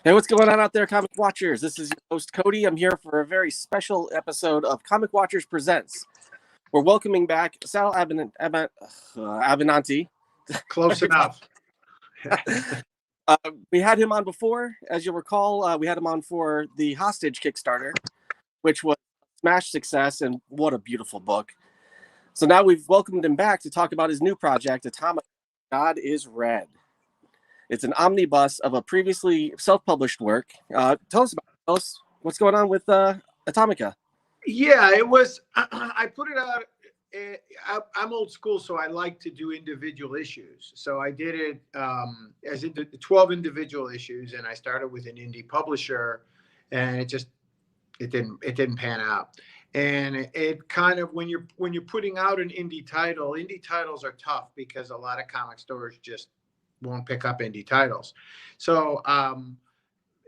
Hey, what's going on out there, Comic Watchers? This is your host, Cody. I'm here for a very special episode of Comic Watchers Presents. We're welcoming back Sal Abbinanti. Close enough. We had him on before. As you'll recall, we had him on for the Hostage Kickstarter, which was a smash success, and what a beautiful book. So now we've welcomed him back to talk about his new project, ATOMIKA, God is Red. It's an omnibus of a previously self-published work. Tell us what's going on with ATOMIKA. Yeah, it was. I put it out. I'm old school, so I like to do individual issues. So I did it as 12 individual issues, and I started with an indie publisher, and it didn't pan out. And it kind of when you're putting out an indie titles are tough because a lot of comic stores just won't pick up indie titles. So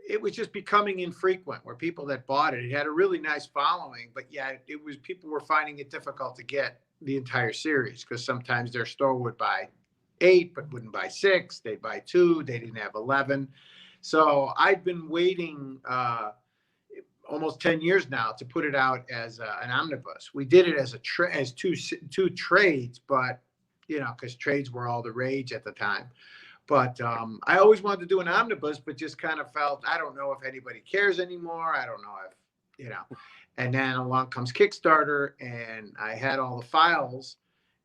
it was just becoming infrequent where people that bought it had a really nice following, but yeah, people were finding it difficult to get the entire series because sometimes their store would buy 8 but wouldn't buy 6. They'd buy 2. They didn't have 11. So I've been waiting almost 10 years now to put it out as an omnibus. We did it as two trades, but because trades were all the rage at the time. But I always wanted to do an omnibus, but just kind of felt, I don't know if anybody cares anymore. I don't know if, and then along comes Kickstarter and I had all the files,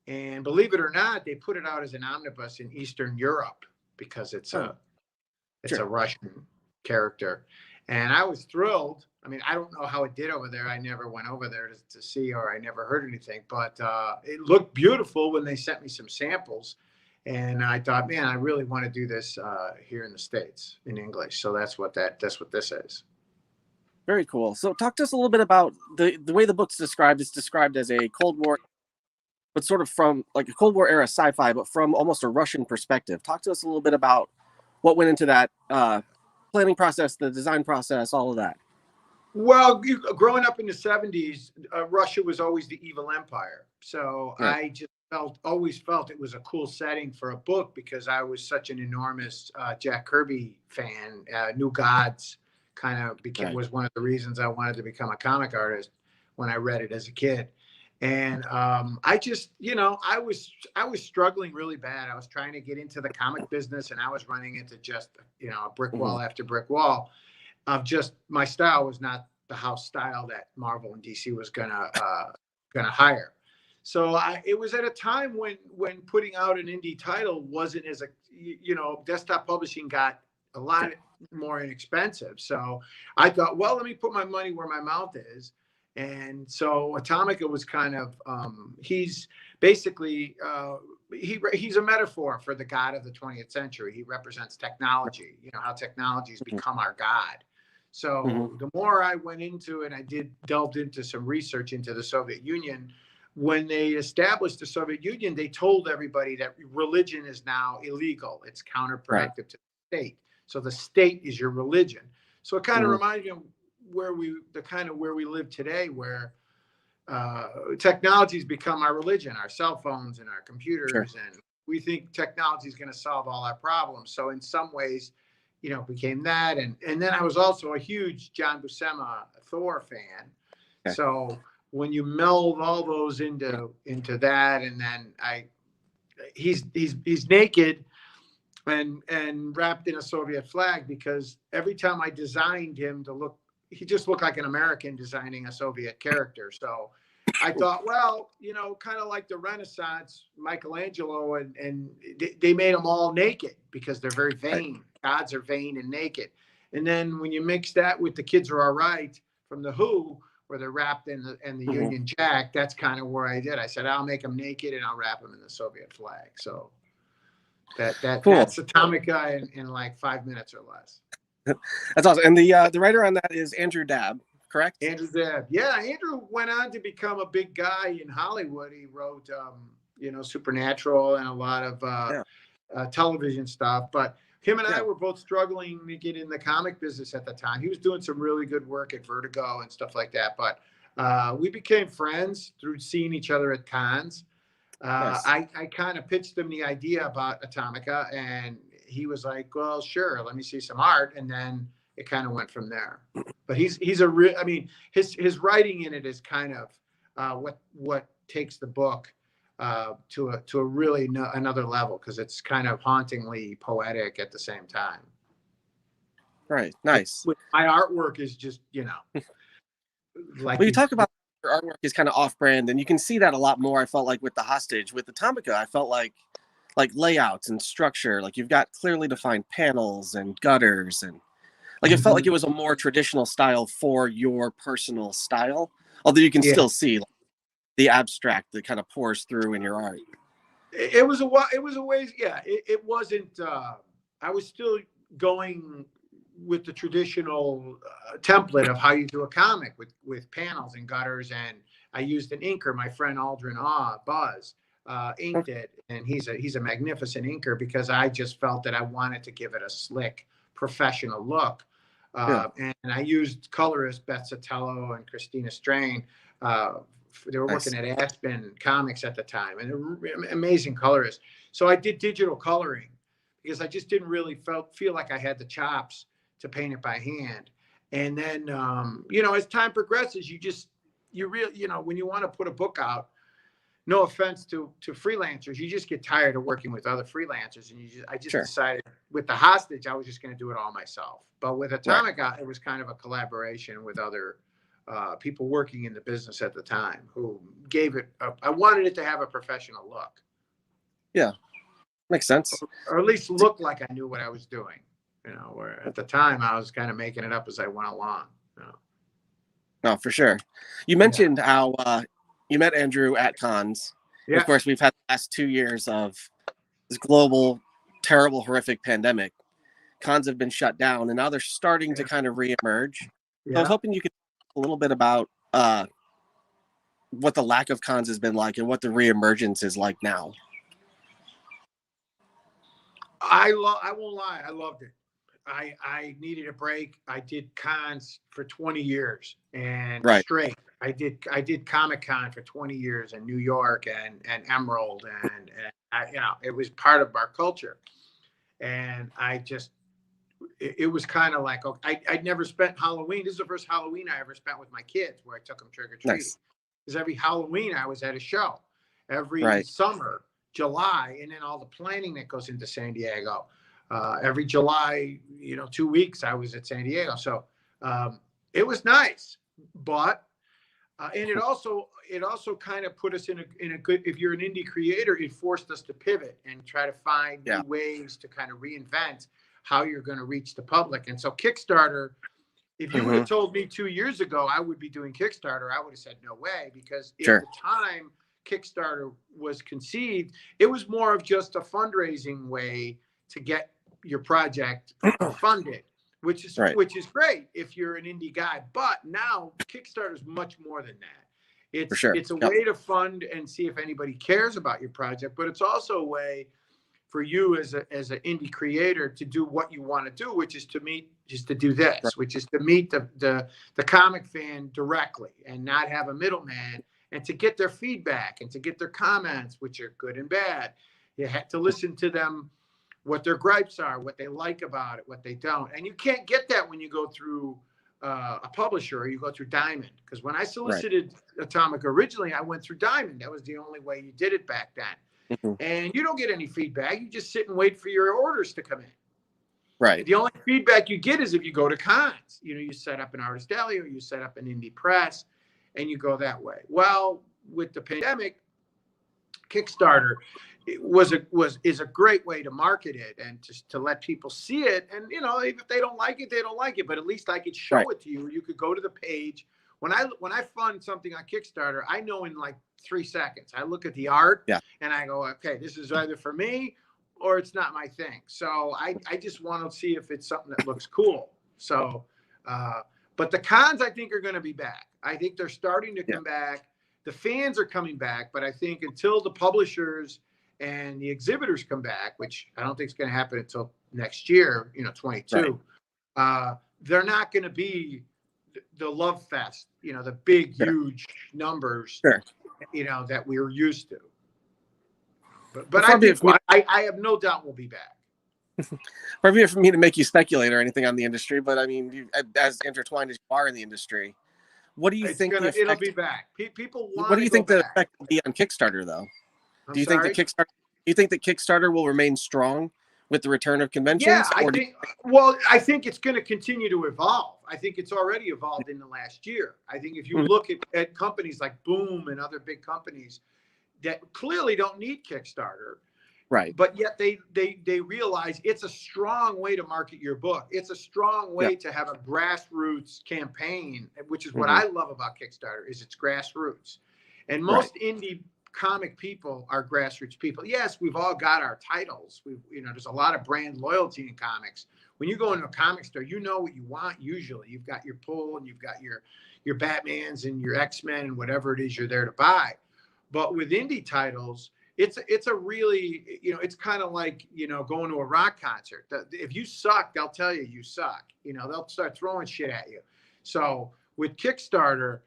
and believe it or not, they put it out as an omnibus in Eastern Europe because it's a Russian character. And I was thrilled. I mean, I don't know how it did over there. I never went over there to see, or I never heard anything, but it looked beautiful when they sent me some samples. And I thought, man, I really want to do this here in the States in English. So that's what this is. Very cool. So talk to us a little bit about the way the book's described. It's described as a Cold War, but sort of from like a Cold War era sci-fi, but from almost a Russian perspective. Talk to us a little bit about what went into that planning process, the design process, all of that. Well, growing up in the 70s, Russia was always the evil empire. So yeah. I just always felt it was a cool setting for a book because I was such an enormous Jack Kirby fan. New Gods kind of was one of the reasons I wanted to become a comic artist when I read it as a kid. And I just, I was struggling really bad. I was trying to get into the comic business, and I was running into just, a brick wall after brick wall of just my style was not the house style that Marvel and DC was gonna hire. So it was at a time when putting out an indie title wasn't as desktop publishing got a lot more inexpensive. So I thought, well, let me put my money where my mouth is. And so ATOMIKA was kind of, he's basically, he's a metaphor for the God of the 20th century. He represents technology, how technology's become our God. So the more I went into it, I delved into some research into the Soviet Union. When they established the Soviet Union, they told everybody that religion is now illegal. It's counterproductive to the state. So the state is your religion. So it kind of reminds me of where we live today, where technology's become our religion, our cell phones and our computers, and we think technology is going to solve all our problems. So in some ways, became that, and then I was also a huge John Buscema Thor fan. Okay. So when you meld all those into that, and then he's naked and wrapped in a Soviet flag, because every time I designed him to look, he just looked like an American designing a Soviet character. So I thought, well, kind of like the Renaissance, Michelangelo, and they made them all naked because they're very vain. Gods are vain and naked. And then when you mix that with The Kids Are All Right from The Who, where they're wrapped in the Union Jack, that's kind of where I did. I said, I'll make them naked and I'll wrap them in the Soviet flag. So that's ATOMIKA in like 5 minutes or less. That's awesome. And the writer on that is Andrew Dabb, correct? Andrew Dabb. Yeah, Andrew went on to become a big guy in Hollywood. He wrote, Supernatural and a lot of television stuff. But him and I were both struggling to get in the comic business at the time. He was doing some really good work at Vertigo and stuff like that. But we became friends through seeing each other at cons. I kind of pitched him the idea about ATOMIKA, and he was like, well, sure, let me see some art. And then it kind of went from there. But he's a real, I mean, his writing in it is kind of what takes the book to a really another level, because it's kind of hauntingly poetic at the same time. Right. Nice. My artwork is just, like, well, you talk about your artwork is kind of off-brand, and you can see that a lot more. I felt like with the Hostage, with ATOMIKA, I felt like layouts and structure, like you've got clearly defined panels and gutters, and like it felt like it was a more traditional style for your personal style, although you can still see like, the abstract that kind of pours through in your art. It was a ways. Yeah, it wasn't, I was still going with the traditional template of how you do a comic with panels and gutters. And I used an inker, my friend Aldrin Buzz, inked it, and he's a magnificent inker, because I just felt that I wanted to give it a slick, professional look. And I used colorists Beth Sotelo and Christina Strain. They were working at Aspen Comics at the time, and they're amazing colorists. So I did digital coloring, because I just didn't really feel like I had the chops to paint it by hand. And then, as time progresses, when you want to put a book out, no offense to freelancers, you just get tired of working with other freelancers. And I just decided with the Hostage, I was just going to do it all myself. But with ATOMIKA, it was kind of a collaboration with other people working in the business at the time, who gave it, I wanted it to have a professional look. Yeah. Makes sense. Or at least look like I knew what I was doing, where at the time I was kind of making it up as I went along. No, for sure. You mentioned how you met Andrew at cons. Of course, we've had the last 2 years of this global, terrible, horrific pandemic. Cons have been shut down, and now they're starting to kind of reemerge. So I was hoping you could talk a little bit about what the lack of cons has been like and what the reemergence is like now. I won't lie, I loved it. I needed a break. I did cons for 20 years and straight. I did Comic-Con for 20 years in New York and Emerald, and it was part of our culture. And it was kind of like, I'd never spent Halloween. This is the first Halloween I ever spent with my kids, where I took them trick or treating. Because every Halloween I was at a show. Every summer, July, and then all the planning that goes into San Diego. Every July, 2 weeks I was at San Diego. So it was nice, but and it also kind of put us in a good, if you're an indie creator, it forced us to pivot and try to find new ways to kind of reinvent how you're going to reach the public. And so Kickstarter, if you would have told me 2 years ago I would be doing Kickstarter, I would have said no way, because at the time Kickstarter was conceived, it was more of just a fundraising way to get your project funded, which is great if you're an indie guy. But now Kickstarter is much more than that. It's a way to fund and see if anybody cares about your project, but it's also a way for you as an indie creator to do what you want to do, which is to meet the comic fan directly and not have a middleman, and to get their feedback and to get their comments, which are good and bad. You have to listen to them, what their gripes are, what they like about it, what they don't. And you can't get that when you go through a publisher or you go through Diamond. Because when I solicited ATOMIKA originally, I went through Diamond. That was the only way you did it back then. And you don't get any feedback. You just sit and wait for your orders to come in. Right. The only feedback you get is if you go to cons. You set up an artist alley, or you set up an indie press, and you go that way. Well, with the pandemic, Kickstarter is a great way to market it and just to let people see it. And if they don't like it, they don't like it. But at least I could show it to you. You could go to the page. When I fund something on Kickstarter, I know in like 3 seconds. I look at the art and I go, okay, this is either for me or it's not my thing. So I just want to see if it's something that looks cool. So, but the cons I think are going to be back. I think they're starting to come back. The fans are coming back, but I think until the publishers and the exhibitors come back, which I don't think is going to happen until next year, 22, they're not going to be the love fest, the big, huge numbers, that we're used to. But I have no doubt we'll be back. Probably for me to make you speculate or anything on the industry, but I mean, as intertwined as you are in the industry, what do you think the It'll effect? be back. People What want do to you go think the back. effect will be on Kickstarter, though? I'm Do you think sorry. that Kickstarter will remain strong with the return of Yeah, conventions, or I think it's going to continue to evolve. I think it's already evolved in the last year. I think if you Mhm. look at companies like Boom and other big companies that clearly don't need Kickstarter, right? but yet they realize it's a strong way to market your book. It's a strong Yeah. way to have a grassroots campaign, which is what Mhm. I love about Kickstarter is it's grassroots. And Right. most indie comic people are grassroots people. Yes, we've all got our titles. There's a lot of brand loyalty in comics. When you go into a comic store, you know what you want. Usually you've got your pull and you've got your Batmans and your X-Men and whatever it is you're there to buy. But with indie titles, it's a really, it's kind of like, going to a rock concert. If you suck, they'll tell you suck. They'll start throwing shit at you. So with Kickstarter,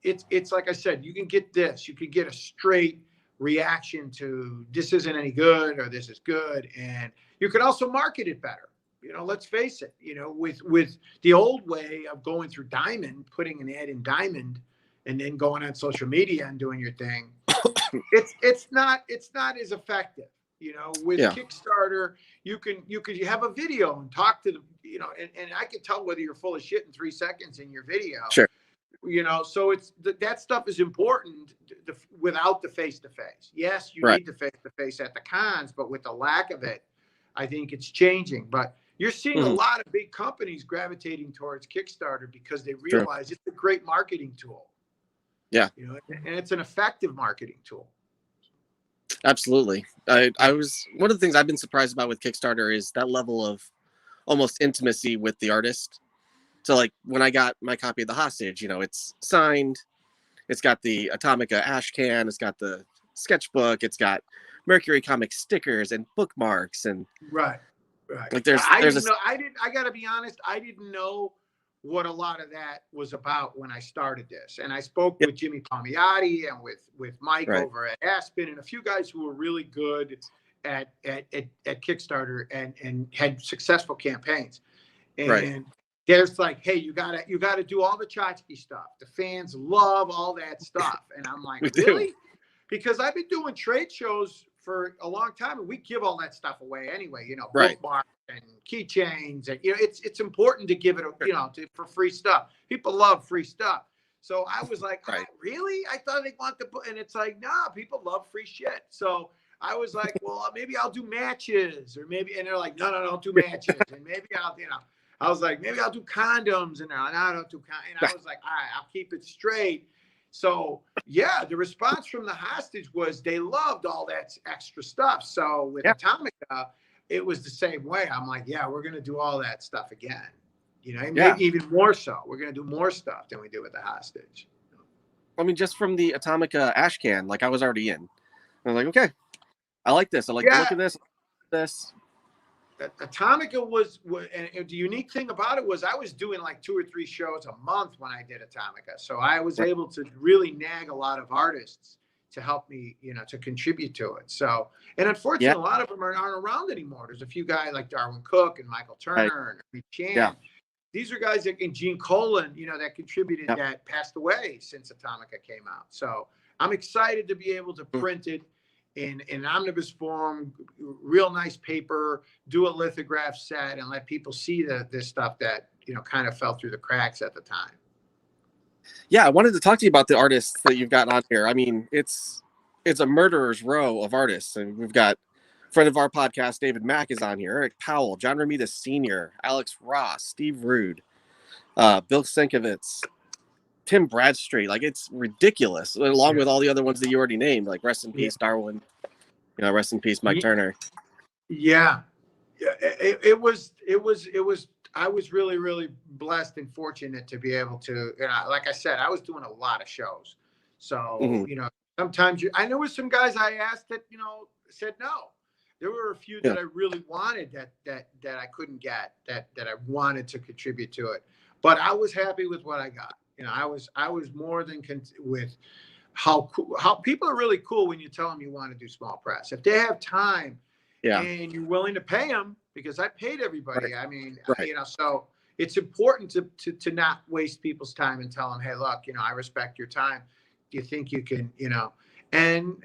it's like I said, you can get this. You can get a straight reaction to this isn't any good or this is good, and you can also market it better. Let's face it. With the old way of going through Diamond, putting an ad in Diamond, and then going on social media and doing your thing, it's not as effective. With Kickstarter, you have a video and talk to and I can tell whether you're full of shit in 3 seconds in your video. Sure. So it's that stuff is important without the face-to-face. Yes, you Right. need the face-to-face at the cons, but with the lack of it, I think it's changing. But you're seeing a lot of big companies gravitating towards Kickstarter because they realize it's a great marketing tool. Yeah. And it's an effective marketing tool. Absolutely. I was one of the things I've been surprised about with Kickstarter is that level of almost intimacy with the artist. So like when I got my copy of The Hostage, it's signed, it's got the Atomica ash can, it's got the sketchbook, it's got Mercury Comics stickers and bookmarks, and right. Like I gotta be honest, I didn't know what a lot of that was about when I started this. And I spoke with Jimmy Palmiotti and with Mike over at Aspen and a few guys who were really good at Kickstarter and had successful campaigns. And there's like, hey, you gotta do all the tchotchke stuff. The fans love all that stuff. And I'm like, really? Because I've been doing trade shows for a long time and we give all that stuff away anyway, bookmarks and keychains, and it's important to give it for free stuff. People love free stuff. So I was like, really? I thought they want to put, and it's like, nah, people love free shit. So I was like, well, maybe I'll do matches, or maybe, and they're like, no, don't do matches, and maybe I was like, maybe I'll do condoms, and they're like, no, I don't do condoms. And I was like, all right, I'll keep it straight. So yeah, the response from the Hostage was they loved all that extra stuff. So with ATOMIKA, it was the same way. I'm like, yeah, we're going to do all that stuff again. Maybe even more so. We're going to do more stuff than we do with the Hostage. I mean, just from the Atomica ash can, like I was already in. I was like, okay, I like this. I like the look of this. ATOMIKA was, and the unique thing about it was I was doing like 2 or 3 shows a month when I did ATOMIKA. So I was able to really nag a lot of artists to help me, to contribute to it. So, and unfortunately, a lot of them aren't around anymore. There's a few guys like Darwin Cook and Michael Turner and Reed Chan. Yeah. These are guys and Gene Colan, that contributed that passed away since ATOMIKA came out. So I'm excited to be able to print it in omnibus form, real nice paper, do a lithograph set, and let people see this stuff that kind of fell through the cracks at the time. Yeah, I wanted to talk to you about the artists that you've got on here. I mean, it's a murderer's row of artists, and we've got a friend of our podcast, David Mack, is on here. Eric Powell, John Romita Sr., Alex Ross, Steve Rude, Bill Sienkiewicz, Tim Bradstreet. Like, it's ridiculous, along with all the other ones that you already named, like rest in peace Darwin, rest in peace Mike Turner. Yeah, it was. I was really, really blessed and fortunate to be able to. Like I said, I was doing a lot of shows, so sometimes I know with some guys I asked that said no. There were a few that I really wanted that I couldn't get that I wanted to contribute to it, but I was happy with what I got. I was more than with how people are really cool when you tell them you want to do small press. If they have time Yeah. and you're willing to pay them, because I paid everybody. Right. I mean, Right. so it's important to not waste people's time and tell them, hey, look, I respect your time. Do you think you can, and,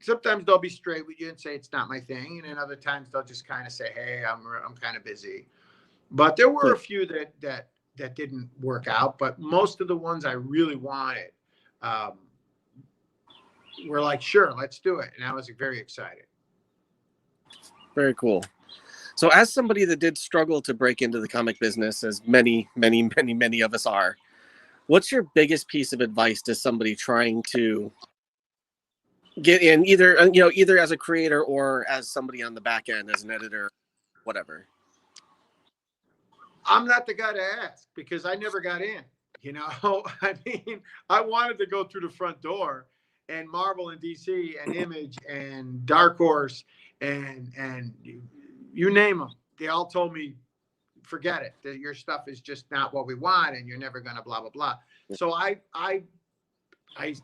sometimes they'll be straight with you and say, it's not my thing. And then other times they'll just kind of say, hey, I'm kind of busy. But there were a few that didn't work out, but most of the ones I really wanted, were like, sure, let's do it. And I was very excited. Very cool. So as somebody that did struggle to break into the comic business, as many of us are, what's your biggest piece of advice to somebody trying to get in, either as a creator or as somebody on the back end, as an editor, whatever? I'm not the guy to ask, because I never got in. I mean, I wanted to go through the front door, and Marvel and DC and Image and Dark Horse and you name them, they all told me, forget it, that your stuff is just not what we want, and you're never going to blah blah blah. So I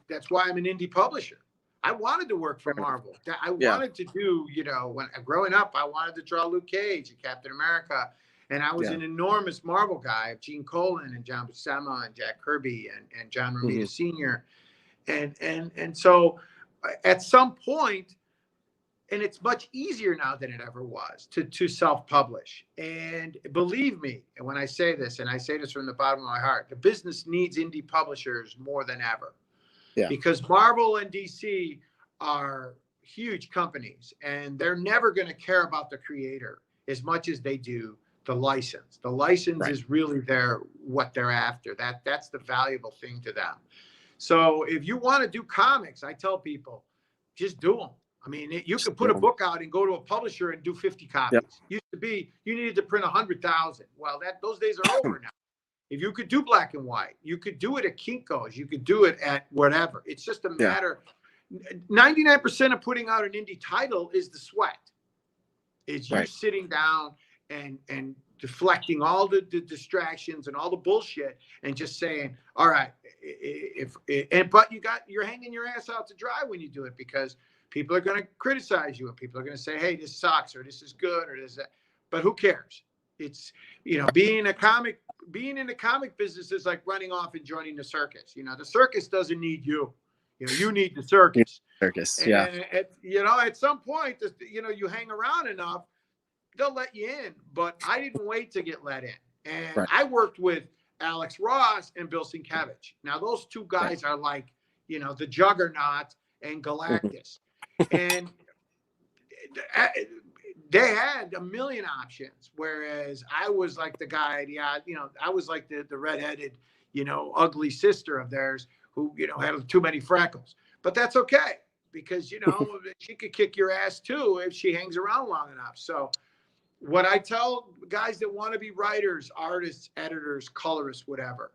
that's why I'm an indie publisher. I wanted to work for Marvel. I wanted to do, when growing up, I wanted to draw Luke Cage and Captain America. And I was an enormous Marvel guy of Gene Colan and John Buscema and Jack Kirby and John Romita Sr. And so at some point, and it's much easier now than it ever was to self-publish. And believe me, and when I say this, and I say this from the bottom of my heart, the business needs indie publishers more than ever. Yeah. Because Marvel and DC are huge companies, and they're never going to care about the creator as much as they do the license. The license is really what they're after. That's the valuable thing to them. So if you want to do comics, I tell people, just do them. I mean, you can put a book out and go to a publisher and do 50 copies. Yep. Used to be, you needed to print 100,000. Well, those days are over now. If you could do black and white, you could do it at Kinko's, you could do it at whatever. It's just a matter. 99% of putting out an indie title is the sweat. It's you sitting down and deflecting all the distractions and all the bullshit and just saying, all right, but you're hanging your ass out to dry when you do it, because people are going to criticize you and people are going to say, hey, this sucks, or this is good, or this, that. But who cares? It's, being in the comic business is like running off and joining the circus. The circus doesn't need you. You need the circus. At some point, you hang around enough, they'll let you in. But I didn't wait to get let in. And I worked with Alex Ross and Bill Sienkiewicz. Now, those two guys are like, the Juggernaut and Galactus. And they had a million options, whereas I was like the guy, I was like the redheaded, ugly sister of theirs who, had too many freckles. But that's okay, because, she could kick your ass too if she hangs around long enough. So what I tell guys that want to be writers, artists, editors, colorists, whatever,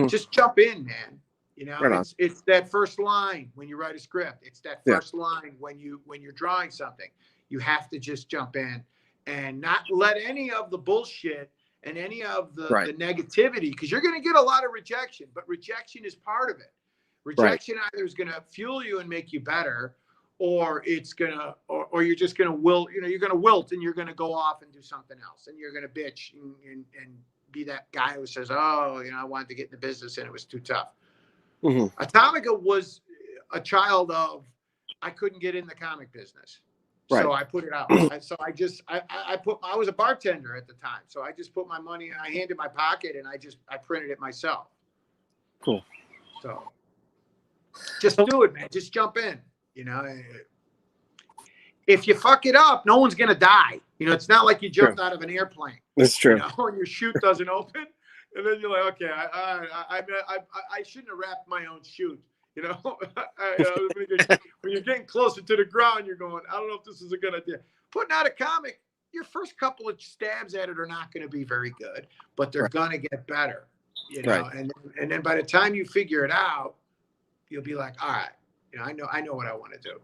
just jump in, man. It's that first line when you write a script. It's that first line when you're drawing something. You have to just jump in and not let any of the bullshit and any of the negativity, because you're going to get a lot of rejection, but rejection is part of it. Rejection either is going to fuel you and make you better, or it's going to, or you're just going to wilt, you're going to wilt and you're going to go off and do something else, and you're going to bitch and be that guy who says, oh, I wanted to get in the business and it was too tough. ATOMIKA was a child of, I couldn't get in the comic business. So I put it out. I was a bartender at the time. So I just put my money, I handed my pocket, and I printed it myself. Cool. So just do it, man. Just jump in. If you fuck it up, no one's going to die. It's not like you jumped out of an airplane. That's true. And your chute doesn't open. And then you're like, okay, I shouldn't have wrapped my own chute. When you're getting closer to the ground, you're going, I don't know if this is a good idea. Putting out a comic, your first couple of stabs at it are not going to be very good, but they're going to get better, and then by the time you figure it out, you'll be like, all right, I know what I want to do.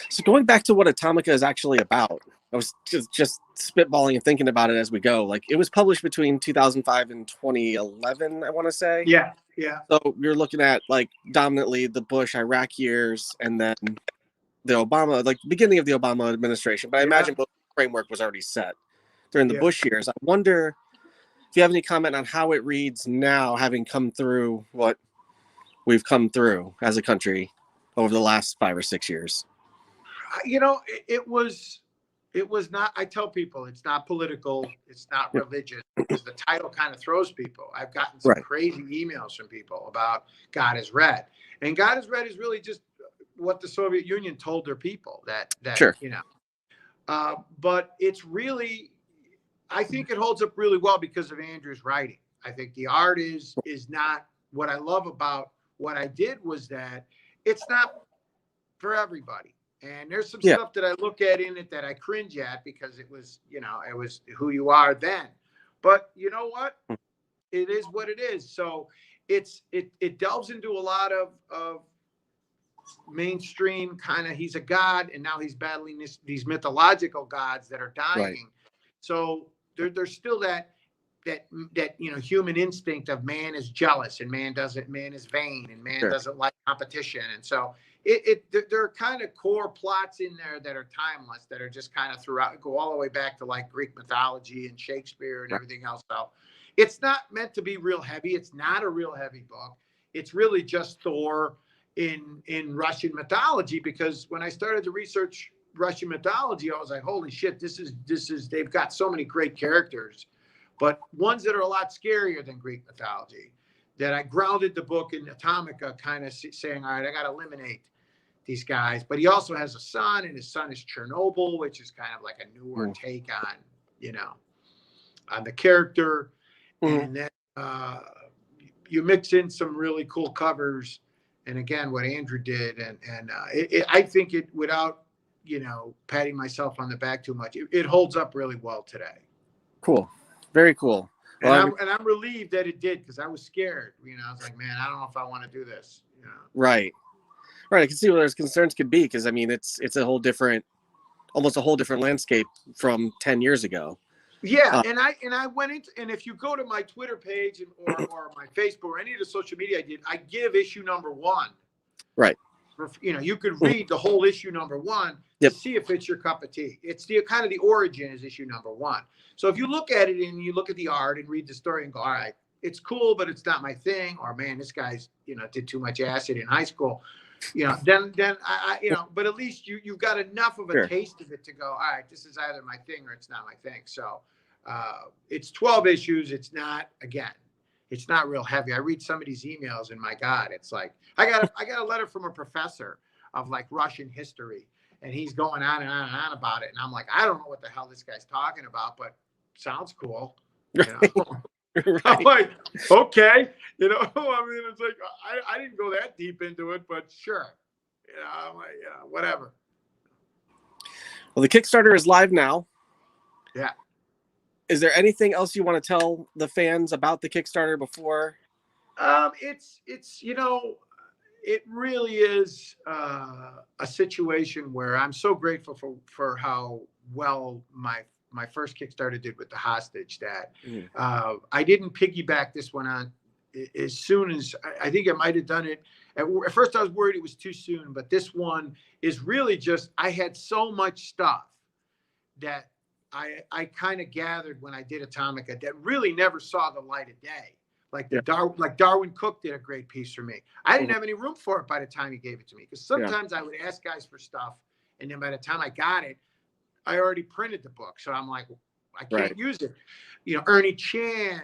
So going back to what ATOMIKA is actually about, I was just spitballing and thinking about it as we go. Like, it was published between 2005 and 2011, I want to say. Yeah. So you're looking at, like, dominantly the Bush-Iraq years, and then Obama, like beginning of the Obama administration, but I imagine both framework was already set during the Bush years. I wonder if you have any comment on how it reads now, having come through what we've come through as a country over the last 5 or 6 years. You know, it was not, I tell people it's not political, it's not religious, because the title kind of throws people. I've gotten some crazy emails from people about God is Red. And God is Red is really just what the Soviet Union told their people that you know. But it's really, I think it holds up really well because of Andrew's writing. I think the art is not, what I love about what I did was that it's not for everybody. And there's some stuff that I look at in it that I cringe at because it was, you know, it was who you are then. But you know what? It is what it is. So it delves into a lot of mainstream kind of, he's a god and now he's battling these mythological gods that are dying. So there's still that you know, human instinct of man is jealous and man is vain and man doesn't like competition. And so there are kind of core plots in there that are timeless, that are just kind of throughout, go all the way back to like Greek mythology and Shakespeare and everything else. So it's not meant to be real heavy. It's not a real heavy book. It's really just Thor in Russian mythology, because when I started to research Russian mythology, I was like, holy shit, this is they've got so many great characters, but ones that are a lot scarier than Greek mythology, that I grounded the book in ATOMIKA, kind of saying, all right, I got to eliminate these guys. But he also has a son, and his son is Chernobyl, which is kind of like a newer take on, you know, on the character. And then you mix in some really cool covers. And again, what Andrew did, and I think it, without, you know, patting myself on the back too much, it holds up really well today. Cool. Very cool. Well, and I'm relieved that it did, because I was scared. You know, I was like, man, I don't know if I want to do this. You know? Right. I can see where those concerns could be, because I mean, it's a whole different, almost a whole different landscape from 10 years ago. Yeah, and I went into, and if you go to my Twitter page or my Facebook or any of the social media I did, I give issue number 1. Right. You know, you could read the whole issue number 1 to see if it's your cup of tea. It's the kind of the origin is issue number 1. So if you look at it and you look at the art and read the story and go, all right, it's cool, but it's not my thing. Or man, this guy's, you know, did too much acid in high school. You know, then I you know, but at least you've got enough of a taste of it to go, all right, this is either my thing or it's not my thing. So it's 12 issues. It's not, again, it's not real heavy. I read some of these emails and my God, it's like, I got a letter from a professor of like Russian history, and he's going on and on and on about it. And I'm like, I don't know what the hell this guy's talking about, but sounds cool. You know? I'm like, okay, you know, I mean, it's like, I didn't go that deep into it, but sure. You know, I'm like, yeah, whatever. Well, the Kickstarter is live now. Yeah. Is there anything else you want to tell the fans about the Kickstarter before? It's, you know, it really is a situation where I'm so grateful for how well my first Kickstarter did with the hostage, that I didn't piggyback this one on as soon as, I think I might have done it. At first I was worried it was too soon, but this one is really just, I had so much stuff that I kind of gathered when I did ATOMIKA that really never saw the light of day. Like like Darwin Cook did a great piece for me. I didn't have any room for it by the time he gave it to me, because sometimes I would ask guys for stuff, and then by the time I got it, I already printed the book. So I'm like, I can't use it. You know, Ernie Chan,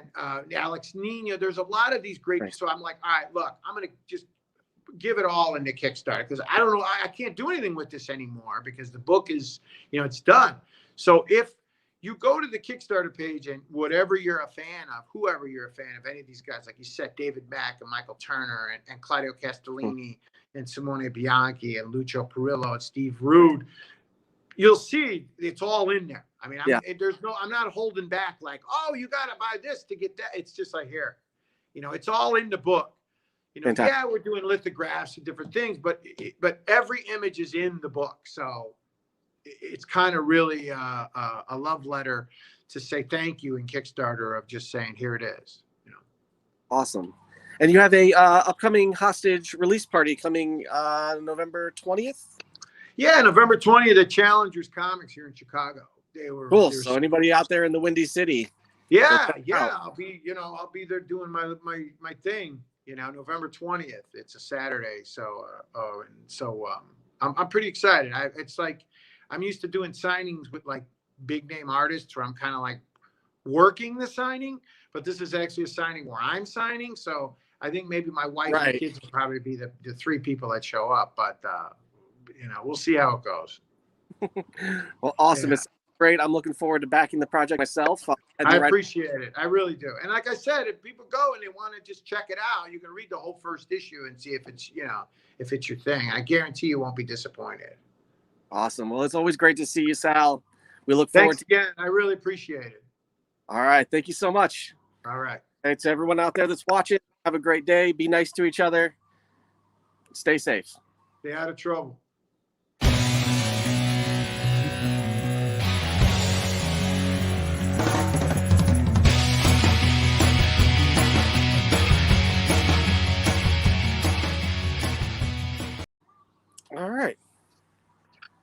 Alex Nino, there's a lot of these great. So I'm like, all right, look, I'm going to just give it all into Kickstarter, because I don't know, I can't do anything with this anymore, because the book is, you know, it's done. So if you go to the Kickstarter page, and whatever you're a fan of, whoever you're a fan of, any of these guys, like you said, David Mack and Michael Turner and Claudio Castellini and Simone Bianchi and Lucio Perillo and Steve Rude, you'll see it's all in there. I mean, I'm not holding back like, oh, you got to buy this to get that. It's just like, here, you know, it's all in the book. You know, fantastic. Yeah, we're doing lithographs and different things, but every image is in the book. So it's kind of really a love letter to say thank you in Kickstarter, of just saying, here it is. You know, awesome. And you have a upcoming hostage release party coming November 20th. Yeah, November 20th at Challengers Comics here in Chicago. Cool. So anybody out there in the Windy City? Yeah, I'll be, I'll be there doing my thing. November 20th. It's a Saturday, so I'm pretty excited. It's like I'm used to doing signings with like big name artists where I'm kind of like working the signing, but this is actually a signing where I'm signing. So I think maybe my wife and kids will probably be the three people that show up, but we'll see how it goes. Well, awesome. Yeah. It's great. I'm looking forward to backing the project myself. I appreciate it. I really do. And like I said, if people go and they want to just check it out, you can read the whole first issue and see if it's, if it's your thing. I guarantee you won't be disappointed. Awesome. Well, it's always great to see you, Sal. We look forward to again. I really appreciate it. All right. Thank you so much. All right. And to everyone out there that's watching, have a great day. Be nice to each other. Stay safe. Stay out of trouble.